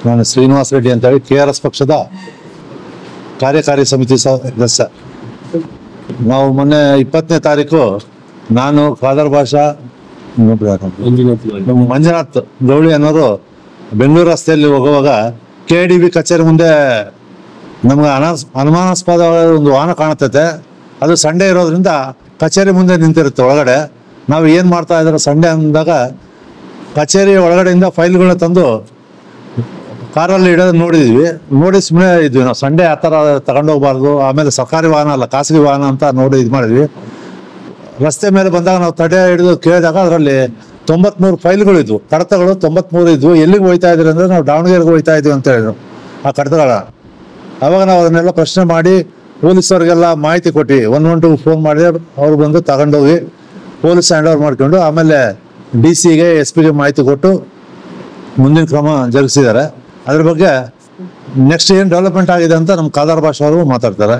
ನಾನು ಶ್ರೀನಿವಾಸ ರೆಡ್ಡಿ ಅಂತ ಹೇಳಿ KRS ಪಕ್ಷದ ಕಾರ್ಯಕಾರಿ ಸಮಿತಿ ಸದಸ್ಯ. ನಾವು ಮೊನ್ನೆ 20ನೇ ತಾರೀಕು ನಾನು ಖಾದರ್ ಭಾಷಾ ಮಂಜುನಾಥ್ ಗೌಳಿ ಅನ್ನೋರು ಬೆಂಗಳೂರು ರಸ್ತೆಯಲ್ಲಿ ಹೋಗುವಾಗ KDB ಕಚೇರಿ ಮುಂದೆ ನಮ್ಗೆ ಅನುಮಾನಾಸ್ಪದವಾದ ಒಂದು ವಾಹನ ಕಾಣುತ್ತೈತೆ. ಅದು ಸಂಡೇ ಇರೋದ್ರಿಂದ ಕಚೇರಿ ಮುಂದೆ ನಿಂತಿರುತ್ತೆ ಒಳಗಡೆ. ನಾವು ಏನು ಮಾಡ್ತಾ ಇದ್ದಾರೆ ಸಂಡೇ ಅಂದಾಗ ಕಚೇರಿ ಒಳಗಡೆಯಿಂದ ಫೈಲ್ಗಳನ್ನ ತಂದು ಕಾರಲ್ಲಿ ಇಡೋದು ನೋಡಿ ಸುಮ್ಮನೆ ಇದ್ವಿ. ನಾವು ಸಂಡೇ ಆ ಥರ ತಗೊಂಡೋಗ್ಬಾರ್ದು, ಆಮೇಲೆ ಸರ್ಕಾರಿ ವಾಹನ ಅಲ್ಲ ಖಾಸಗಿ ವಾಹನ ಅಂತ ನೋಡಿ ಇದು ಮಾಡಿದ್ವಿ. ರಸ್ತೆ ಮೇಲೆ ಬಂದಾಗ ನಾವು ತಡೆ ಹಿಡಿದು ಕೇಳಿದಾಗ ಅದರಲ್ಲಿ 93 ಫೈಲ್ಗಳು ಇದ್ವು, ಕಡತಗಳು 93 ಇದ್ವು. ಎಲ್ಲಿಗೆ ಹೋಗ್ತಾ ಇದ್ರಿ ಅಂದರೆ ನಾವು ದಾವಣಗೆರೆಗೆ ಹೋಗ್ತಾ ಇದ್ವಿ ಅಂತ ಹೇಳಿದ್ರು ಆ ಕಡತಗಳ. ಆವಾಗ ನಾವು ಅದನ್ನೆಲ್ಲ ಪ್ರಶ್ನೆ ಮಾಡಿ ಪೊಲೀಸವ್ರಿಗೆಲ್ಲ ಮಾಹಿತಿ ಕೊಟ್ಟು 112 ಫೋನ್ ಮಾಡಿ ಅವ್ರು ಬಂದು ತಗೊಂಡೋಗಿ ಪೊಲೀಸ್ ಹ್ಯಾಂಡ್ ಓವರ್ ಮಾಡ್ಕೊಂಡು ಆಮೇಲೆ DC-ಗೆ SP-ಗೆ ಮಾಹಿತಿ ಕೊಟ್ಟು ಮುಂದಿನ ಕ್ರಮ ಜರುಗಿಸಿದ್ದಾರೆ. ಅದ್ರ ಬಗ್ಗೆ ನೆಕ್ಸ್ಟ್ ಏನು ಡೆವಲಪ್ಮೆಂಟ್ ಆಗಿದೆ ಅಂತ ನಮ್ಮ ಖಾದರ್ ಭಾಷಾ ಅವರು ಮಾತಾಡ್ತಾರೆ.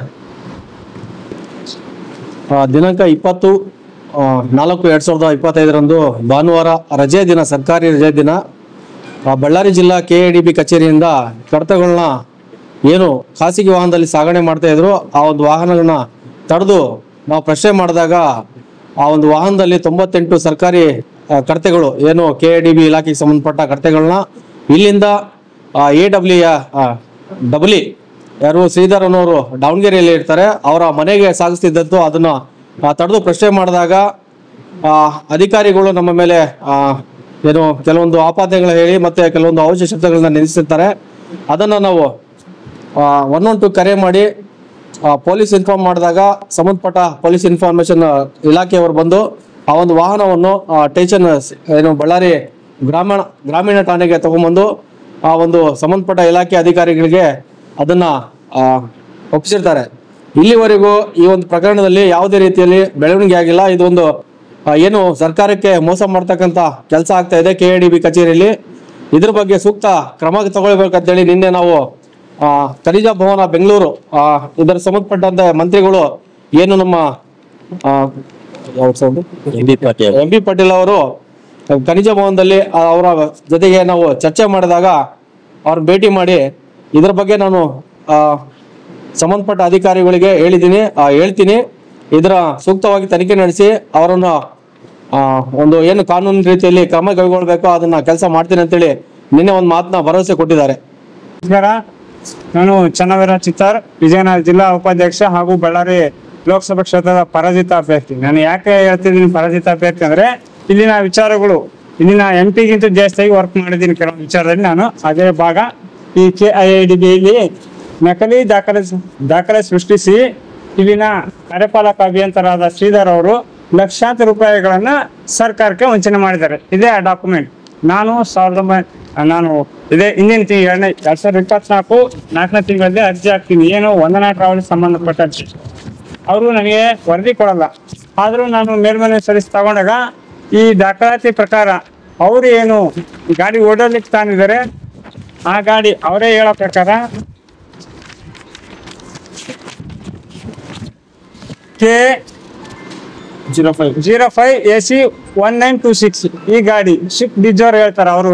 ದಿನಾಂಕ 20/4/2025 ಭಾನುವಾರ ರಜೆ ದಿನ, ಸರ್ಕಾರಿ ರಜೆ ದಿನ, ಬಳ್ಳಾರಿ ಜಿಲ್ಲಾ KDB ಕಚೇರಿಯಿಂದ ಕಡತಗಳನ್ನ ಏನು ಖಾಸಗಿ ವಾಹನದಲ್ಲಿ ಸಾಗಣೆ ಮಾಡ್ತಾ ಇದ್ರು ಆ ಒಂದು ವಾಹನಗಳನ್ನ ತಡೆದು ನಾವು ಪ್ರಶ್ನೆ ಮಾಡಿದಾಗ ಆ ಒಂದು ವಾಹನದಲ್ಲಿ 98 ಸರ್ಕಾರಿ ಕಡತೆಗಳು ಏನು KDB ಇಲಾಖೆಗೆ ಸಂಬಂಧಪಟ್ಟ ಕಡತೆಗಳನ್ನ ಇಲ್ಲಿಂದ AWE ಯಾರು ಶ್ರೀಧರ್ ಅನ್ನೋರು ದಾವಣಗೆರೆಯಲ್ಲಿ ಇರ್ತಾರೆ, ಅವರ ಮನೆಗೆ ಸಾಗಿಸ್ತಿದ್ದದ್ದು. ಅದನ್ನ ತಡೆದು ಪ್ರಶ್ನೆ ಮಾಡಿದಾಗ ಅಧಿಕಾರಿಗಳು ನಮ್ಮ ಮೇಲೆ ಏನು ಕೆಲವೊಂದು ಆಪಾದನೆಗಳು ಹೇಳಿ ಮತ್ತೆ ಕೆಲವೊಂದು ಅವಾಚ್ಯ ಶಬ್ದಗಳನ್ನ ನಿಲ್ಲಿಸಿರ್ತಾರೆ. ಅದನ್ನ ನಾವು 112 ಕರೆ ಮಾಡಿ ಪೊಲೀಸ್ ಇನ್ಫಾರ್ಮ್ ಮಾಡಿದಾಗ ಸಂಬಂಧಪಟ್ಟ ಪೊಲೀಸ್ ಇನ್ಫಾರ್ಮೇಶನ್ ಇಲಾಖೆಯವರು ಬಂದು ಆ ಒಂದು ವಾಹನವನ್ನು ಸ್ಟೇಷನ್ ಏನು ಬಳ್ಳಾರಿ ಗ್ರಾಮೀಣ ಠಾಣೆಗೆ ತಗೊಂಡ್ಬಂದು ಆ ಒಂದು ಸಂಬಂಧಪಟ್ಟ ಇಲಾಖೆ ಅಧಿಕಾರಿಗಳಿಗೆ ಅದನ್ನ ಒಪ್ಪಿಸಿರ್ತಾರೆ. ಇಲ್ಲಿವರೆಗೂ ಈ ಒಂದು ಪ್ರಕರಣದಲ್ಲಿ ಯಾವುದೇ ರೀತಿಯಲ್ಲಿ ಬೆಳವಣಿಗೆ ಆಗಿಲ್ಲ. ಇದೊಂದು ಏನು ಸರ್ಕಾರಕ್ಕೆ ಮೋಸ ಮಾಡ್ತಕ್ಕಂಥ ಕೆಲಸ ಆಗ್ತಾ ಇದೆ KDB ಕಚೇರಿಯಲ್ಲಿ. ಇದ್ರ ಬಗ್ಗೆ ಸೂಕ್ತ ಕ್ರಮ ತಗೊಳ್ಬೇಕಂತೇಳಿ ನಿನ್ನೆ ನಾವು ಖನಿಜ ಭವನ ಬೆಂಗಳೂರು ಇದರ ಸಂಬಂಧಪಟ್ಟಂತೆ ಮಂತ್ರಿಗಳು ಏನು ನಮ್ಮ MB ಪಾಟೀಲ್ ಅವರು ಖನಿಜ ಭವನದಲ್ಲಿ ಅವರ ಜೊತೆಗೆ ನಾವು ಚರ್ಚೆ ಮಾಡಿದಾಗ ಅವ್ರ ಭೇಟಿ ಮಾಡಿ ಇದರ ಬಗ್ಗೆ ನಾನು ಸಂಬಂಧಪಟ್ಟ ಅಧಿಕಾರಿಗಳಿಗೆ ಹೇಳ್ತೀನಿ, ಇದರ ಸೂಕ್ತವಾಗಿ ತನಿಖೆ ನಡೆಸಿ ಅವರನ್ನು ಒಂದು ಏನು ಕಾನೂನು ರೀತಿಯಲ್ಲಿ ಕ್ರಮ ಕೈಗೊಳ್ಬೇಕು ಅದನ್ನ ಕೆಲಸ ಮಾಡ್ತೀನಿ ಅಂತೇಳಿ ನಿನ್ನೆ ಒಂದು ಮಾತನ್ನ ಭರವಸೆ ಕೊಟ್ಟಿದ್ದಾರೆ. ನಮಸ್ಕಾರ, ನಾನು ಚನ್ನವೀರ ಚಿತ್ತಾರ್, ವಿಜಯನಗರ ಜಿಲ್ಲಾ ಉಪಾಧ್ಯಕ್ಷ ಹಾಗೂ ಬಳ್ಳಾರಿ ಲೋಕಸಭಾ ಕ್ಷೇತ್ರದ ಪರಾಜಿತ ಅಭ್ಯರ್ಥಿ. ನಾನು ಯಾಕೆ ಹೇಳ್ತಿದ್ದೀನಿ ಪರಾಜಿತ ಅಭ್ಯರ್ಥಿ ಅಂದ್ರೆ ಇಲ್ಲಿನ ವಿಚಾರಗಳು ಇಲ್ಲಿನ MP-ಗಿಂತ ಜಾಸ್ತಿಯಾಗಿ ವರ್ಕ್ ಮಾಡಿದ್ದೀನಿ ಕೆಲವೊಂದು ವಿಚಾರದಲ್ಲಿ. ನಾನು ಅದೇ ಭಾಗ ಈ KIDB-ಯಲ್ಲಿ ನಕಲಿ ದಾಖಲೆ ಸೃಷ್ಟಿಸಿ ಇಲ್ಲಿನ ಕಾರ್ಯಪಾಲಕ ಅಭಿಯಂತರಾದ ಶ್ರೀಧರ್ ಅವರು ಲಕ್ಷಾಂತರ ರೂಪಾಯಿಗಳನ್ನ ಸರ್ಕಾರಕ್ಕೆ ವಂಚನೆ ಮಾಡಿದ್ದಾರೆ. ಇದೇ ಆ ಡಾಕ್ಯುಮೆಂಟ್. ನಾನು ಇದೇ ಹಿಂದಿನ 2024 4ನೇ ತಿಂಗಳಲ್ಲಿ ಅರ್ಜಿ ಹಾಕ್ತೀನಿ, ಏನು ವಂದನಾ ಟ್ರಾವೆಲ್ಸ್ ಸಂಬಂಧಪಟ್ಟ. ಅವರು ನನಗೆ ವರದಿ ಕೊಡಲ್ಲ. ಆದರೂ ನಾನು ಮೇಲ್ಮನೆ ಸಲ್ಲಿಸಿ ತಗೊಂಡಾಗ ಈ ದಾಖಲಾತಿ ಪ್ರಕಾರ ಅವರು ಏನು ಗಾಡಿ ಓಡಲಿಕ್ಕೆ ತಾನಿದ್ದಾರೆ ಆ ಗಾಡಿ ಅವರೇ ಹೇಳೋ ಪ್ರಕಾರ K05 AC 1926 ಈ ಗಾಡಿ ಶಿಫ್ಟ್ ಡಿಸೈರ್ ಹೇಳ್ತಾರೆ ಅವರು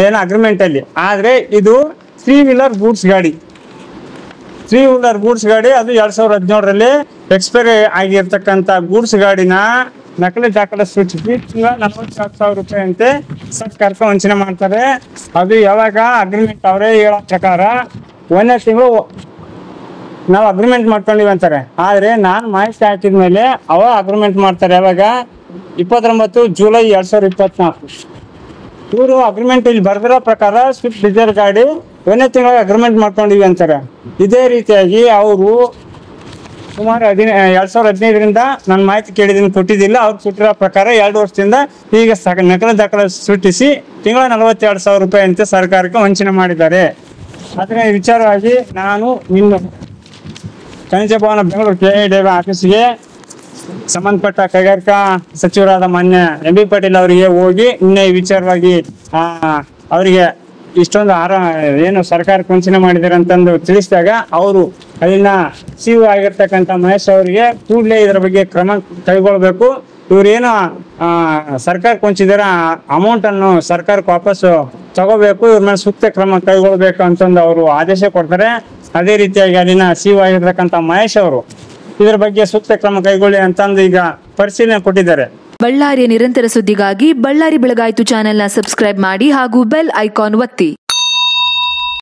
ಏನೋ ಅಗ್ರಿಮೆಂಟ್ ಅಲ್ಲಿ. ಆದ್ರೆ ಇದು 3 ವೀಲರ್ ಗೂಡ್ಸ್ ಗಾಡಿ. ಅದು 2017ರಲ್ಲಿ ಎಕ್ಸ್ಪೈರಿ ಆಗಿರ್ತಕ್ಕಂಥ ಗೂಡ್ಸ್ ಗಾಡಿನ ನಕಲಿ ದಾಖಲೆ ಸೃಷ್ಟಿಸಿ 44,000 ರೂಪಾಯಿ ಅಂತೆ ಸರ್ಕಾರಕ್ಕೆ ವಂಚನೆ ಮಾಡ್ತಾರೆ. ಅದು ಯಾವಾಗ ಅಗ್ರಿಮೆಂಟ್ ಅವರೇ ಹೇಳೋ ಪ್ರಕಾರ 1ನೇ ತಿಂಗಳು ನಾವು ಅಗ್ರಿಮೆಂಟ್ ಮಾಡ್ಕೊಂಡಿವಿ ಅಂತಾರೆ. ಆದ್ರೆ ನಾನು ಮಾಹಿತಿ ಹಾಕಿದ್ಮೇಲೆ ಅವ ಅಗ್ರಿಮೆಂಟ್ ಮಾಡ್ತಾರೆ. ಯಾವಾಗ 29 ಜುಲೈ 2024 ಇವರು ಅಗ್ರಿಮೆಂಟ್ ಇಲ್ಲಿ ಬರೆದಿರೋ ಪ್ರಕಾರ ಸ್ವಿಫ್ಟ್ ಡಿಸೈರ್ ಗಾಡಿ 1ನೇ ತಿಂಗಳಿಗೆ ಅಗ್ರಿಮೆಂಟ್ ಮಾಡ್ಕೊಂಡಿವಿ ಅಂತಾರೆ. ಇದೇ ರೀತಿಯಾಗಿ ಅವರು ಸುಮಾರು 2015ರಿಂದ ನಾನು ಮಾಹಿತಿ ಕೊಟ್ಟಿದ್ದಿಲ್ಲ. ಅವ್ರು ಕೊಟ್ಟಿರೋ ಪ್ರಕಾರ 2 ವರ್ಷದಿಂದ ಈಗ ನಕಲಿ ದಾಖಲೆ ಸೃಷ್ಟಿಸಿ ತಿಂಗಳ 42,000 ರೂಪಾಯಿ ಅಂತ ಸರ್ಕಾರಕ್ಕೆ ವಂಚನೆ ಮಾಡಿದ್ದಾರೆ. ಅದರ ವಿಚಾರವಾಗಿ ನಾನು ನಿನ್ನ ಖನಿಜ ಭವನ ಬೆಂಗಳೂರು KIDB ಆಫೀಸ್ಗೆ ಸಂಬಂಧಪಟ್ಟ ಕೈಗಾರಿಕಾ ಸಚಿವರಾದ ಮಾನ್ಯ MB ಪಾಟೀಲ್ ಅವರಿಗೆ ಹೋಗಿ ನಿನ್ನೆ ಈ ವಿಚಾರವಾಗಿ ಅವರಿಗೆ ಇಷ್ಟೊಂದು ಏನು ಸರ್ಕಾರಕ್ಕೆ ವಂಚನೆ ಮಾಡಿದ್ದಾರೆ ಅಂತಂದು ತಿಳಿಸಿದಾಗ ಅವರು ಅಲ್ಲಿನ CEO ಆಗಿರ್ತಕ್ಕಂಥ ಮಹೇಶ್ ಅವರಿಗೆ ಕೂಡಲೇ ಇದರ ಬಗ್ಗೆ ಕ್ರಮ ಕೈಗೊಳ್ಳಬೇಕು, ಇವ್ರೇನು ಸರ್ಕಾರಕ್ಕೆ ಹೊಂಚಿದಾರ ಅಮೌಂಟನ್ನು ಸರ್ಕಾರಕ್ಕೆ ವಾಪಸ್ಸು ತಗೋಬೇಕು, ಇವ್ರ ಮೇಲೆ ಸೂಕ್ತ ಕ್ರಮ ಕೈಗೊಳ್ಬೇಕು ಅಂತಂದು ಅವರು ಆದೇಶ ಕೊಡ್ತಾರೆ. ಅದೇ ರೀತಿಯಾಗಿ ಅಲ್ಲಿನ ಸಿ ಆಗಿರ್ತಕ್ಕಂಥ ಮಹೇಶ್ ಅವರು ಇದ್ರ ಬಗ್ಗೆ ಸೂಕ್ತ ಕ್ರಮ ಕೈಗೊಳ್ಳಿ ಅಂತಂದು ಈಗ ಪರಿಶೀಲನೆ ಕೊಟ್ಟಿದ್ದಾರೆ. ಬಳ್ಳಾರಿಯ ನಿರಂತರ ಸುದ್ದಿಗಾಗಿ ಬಳ್ಳಾರಿ ಬೆಳಗಾಯಿತು ಚಾನೆಲ್ನ ಸಬ್ಸ್ಕ್ರೈಬ್ ಮಾಡಿ ಹಾಗೂ ಬೆಲ್ ಐಕಾನ್ ಒತ್ತಿ.